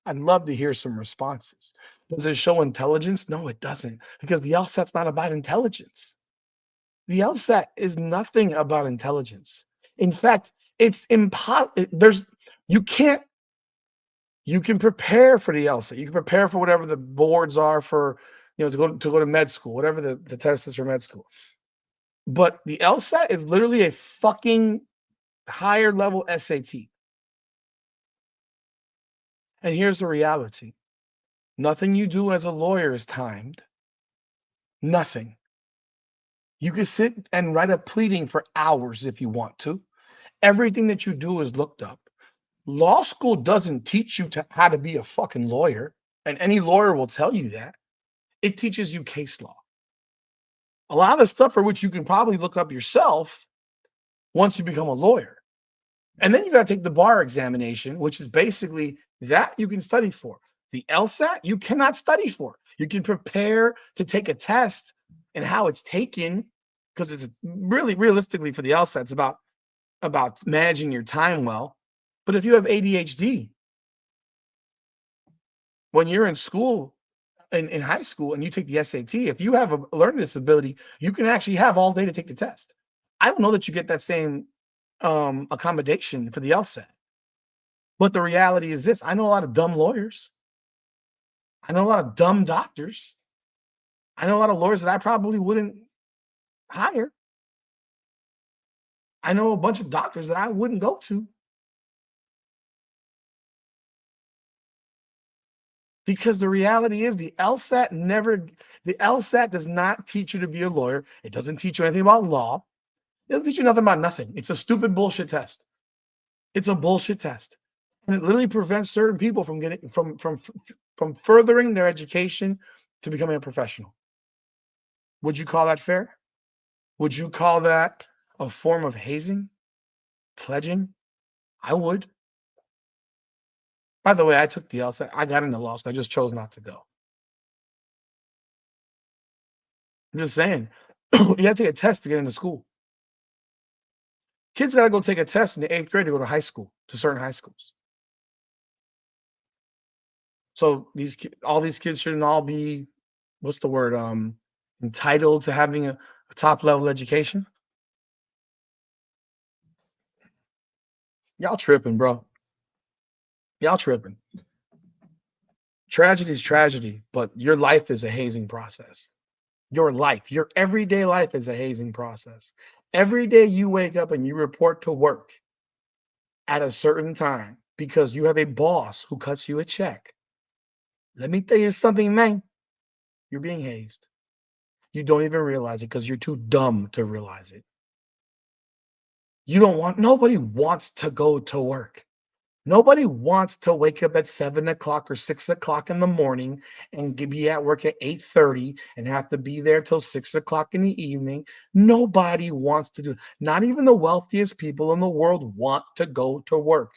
I'd love to hear some responses. Does it show intelligence? No, it doesn't, because the LSAT's not about intelligence. The LSAT is nothing about intelligence. In fact, it's impossible. You can't you can prepare for the LSAT. You can prepare for whatever the boards are for, to go to med school, whatever the test is for med school. But the LSAT is literally a fucking higher level SAT. And here's the reality. Nothing you do as a lawyer is timed. Nothing. You can sit and write a pleading for hours if you want to. Everything that you do is looked up. Law school doesn't teach you how to be a fucking lawyer, and any lawyer will tell you that. It teaches you case law. A lot of stuff for which you can probably look up yourself once you become a lawyer. And then you got to take the bar examination, which is basically that you can study for. The LSAT, you cannot study for. You can prepare to take a test and how it's taken, because it's really realistically for the LSAT, it's about managing your time well. But if you have ADHD, when you're in school, in high school, and you take the SAT, if you have a learning disability, you can actually have all day to take the test. I don't know that you get that same accommodation for the LSAT. But the reality is this: I know a lot of dumb lawyers. I know a lot of dumb doctors. I know a lot of lawyers that I probably wouldn't hire. I know a bunch of doctors that I wouldn't go to, because the reality is the LSAT does not teach you to be a lawyer. It doesn't teach you anything about law. It doesn't teach you nothing about nothing. It's a stupid bullshit test. It's a bullshit test. And it literally prevents certain people from getting from furthering their education to becoming a professional. Would you call that fair? Would you call that a form of hazing? Pledging? I would. By the way, I took the LSAT. I got into law school. I just chose not to go. I'm just saying, you got to take a test to get into school. Kids got to go take a test in the 8th grade to go to high school, to certain high schools. So all these kids shouldn't all be, what's the word, entitled to having a top level education. Y'all tripping, bro. Y'all tripping. Tragedy is tragedy, but your life is a hazing process. Your life, your everyday life is a hazing process. Every day you wake up and you report to work at a certain time because you have a boss who cuts you a check. Let me tell you something, man. You're being hazed. You don't even realize it because you're too dumb to realize it. Nobody wants to go to work. Nobody wants to wake up at 7 o'clock or 6 o'clock in the morning and be at work at 8:30 and have to be there till 6 o'clock in the evening. Nobody wants to do it. Not even the wealthiest people in the world want to go to work.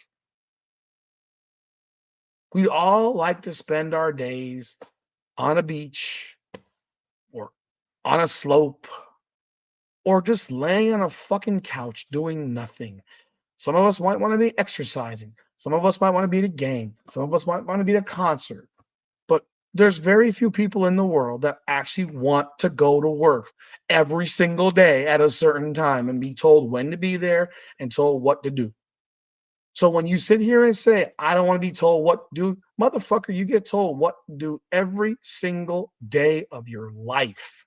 We all like to spend our days on a beach or on a slope or just laying on a fucking couch doing nothing. Some of us might want to be exercising. Some of us might want to be at a game. Some of us might want to be at a concert. But there's very few people in the world that actually want to go to work every single day at a certain time and be told when to be there and told what to do. So when you sit here and say, I don't want to be told what to do, motherfucker, you get told what to do every single day of your life.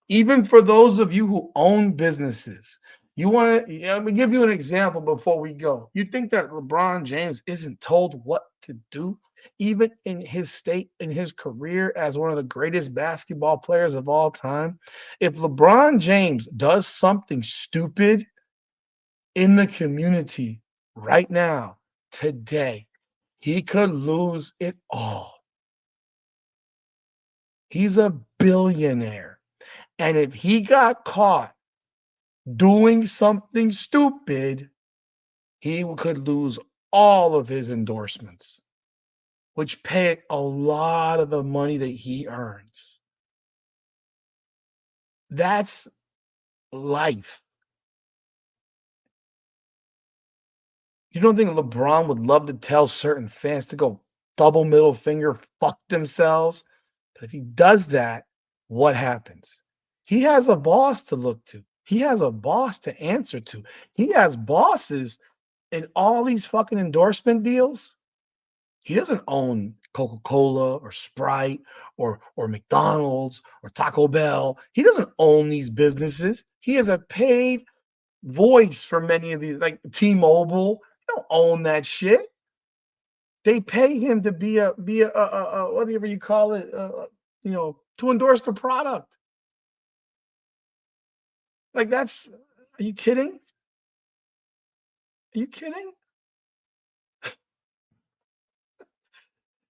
Even for those of you who own businesses, you want to, let me give you an example before we go. You think that LeBron James isn't told what to do, even in his state, in his career as one of the greatest basketball players of all time? If LeBron James does something stupid in the community right now, today, he could lose it all. He's a billionaire. And if he got caught doing something stupid, he could lose all of his endorsements, which pay a lot of the money that he earns. That's life. You don't think LeBron would love to tell certain fans to go double middle finger, fuck themselves? But if he does that, what happens? He has a boss to look to. He has a boss to answer to. He has bosses in all these fucking endorsement deals. He doesn't own Coca-Cola or Sprite or McDonald's or Taco Bell. He doesn't own these businesses. He is a paid voice for many of these, like T-Mobile. He don't own that shit. They pay him to be a whatever you call it, to endorse the product. Like that's, are you kidding? Are you kidding?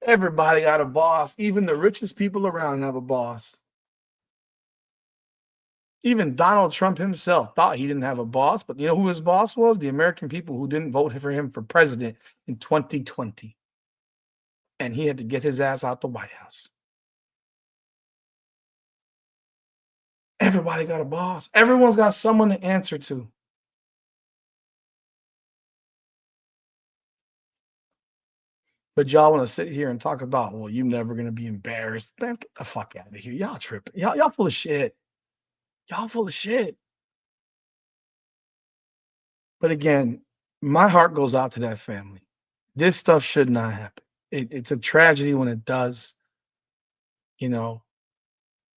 Everybody got a boss. Even the richest people around have a boss. Even Donald Trump himself thought he didn't have a boss, but you know who his boss was? The American people who didn't vote for him for president in 2020. And he had to get his ass out the White House. Everybody got a boss. Everyone's got someone to answer to. But y'all want to sit here and talk about, well, you're never going to be embarrassed. Man, get the fuck out of here. Y'all tripping. Y'all full of shit. Y'all full of shit. But again, my heart goes out to that family. This stuff should not happen. It's a tragedy when it does, you know,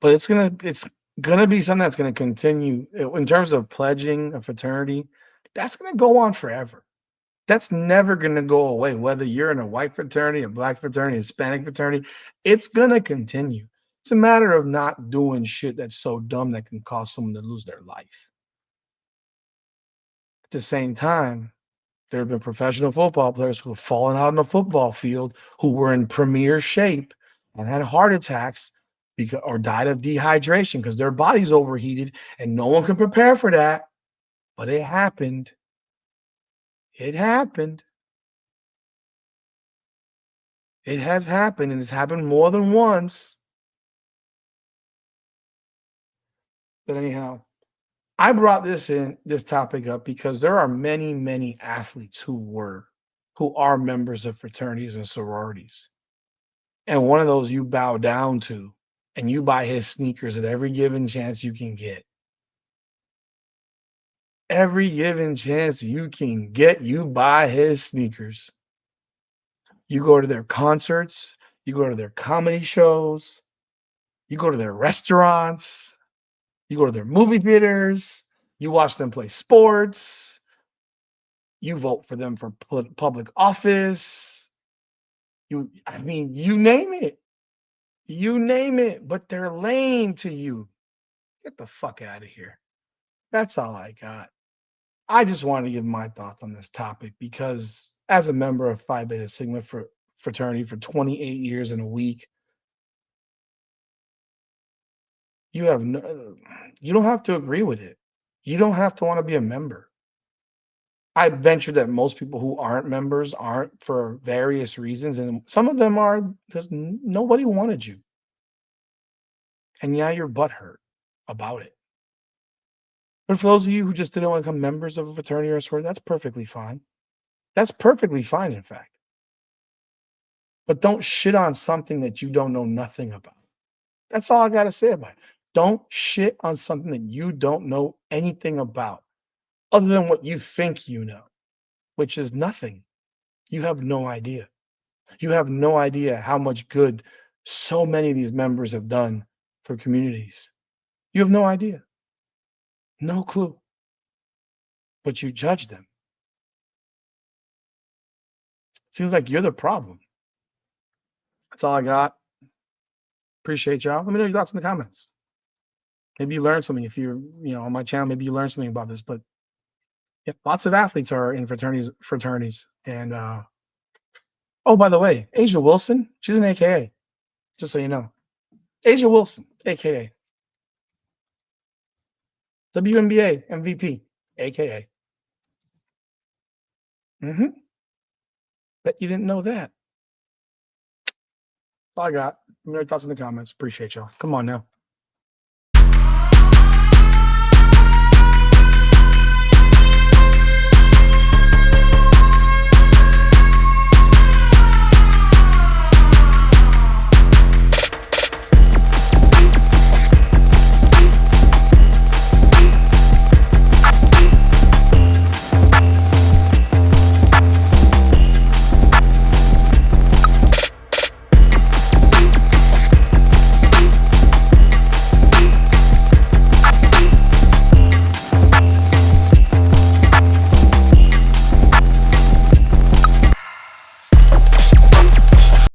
but it's gonna be something that's gonna continue in terms of pledging a fraternity. That's gonna go on forever. That's never gonna go away. Whether you're in a white fraternity, a black fraternity, Hispanic fraternity, it's gonna continue. It's a matter of not doing shit that's so dumb that can cause someone to lose their life. At the same time, there have been professional football players who have fallen out on the football field who were in premier shape and had heart attacks because, or died of dehydration because their body's overheated and no one can prepare for that. But it happened. It happened. It has happened and it's happened more than once. But anyhow, I brought this topic up because there are many, many athletes who are members of fraternities and sororities. And one of those you bow down to and you buy his sneakers at every given chance you can get. Every given chance you can get, you buy his sneakers. You go to their concerts, you go to their comedy shows, you go to their restaurants, you go to their movie theaters, you watch them play sports, you vote for them for public office. I mean, you name it. You name it, but they're lame to you. Get the fuck out of here. That's all I got. I just wanted to give my thoughts on this topic because as a member of Phi Beta Sigma fraternity for 28 years in a week, you have no, you don't have to agree with it. You don't have to want to be a member. I venture that most people who aren't members aren't for various reasons, and some of them are because nobody wanted you, and yeah, you're butthurt about it. But for those of you who just didn't want to become members of a fraternity or a sorority, that's perfectly fine. That's perfectly fine, in fact. But don't shit on something that you don't know nothing about. That's all I got to say about it. Don't shit on something that you don't know anything about, other than what you think you know, which is nothing. You have no idea. You have no idea how much good so many of these members have done for communities. You have no idea. No clue. But you judge them. Seems like you're the problem. That's all I got. Appreciate y'all. Let me know your thoughts in the comments. Maybe you learned something if you're, on my channel. Maybe you learned something about this. But yeah, lots of athletes are in fraternities. And oh, by the way, Asia Wilson, she's an AKA. Just so you know, Asia Wilson, AKA WNBA MVP, AKA. Bet you didn't know that. That's all I got. Let me know your thoughts in the comments. Appreciate y'all. Come on now.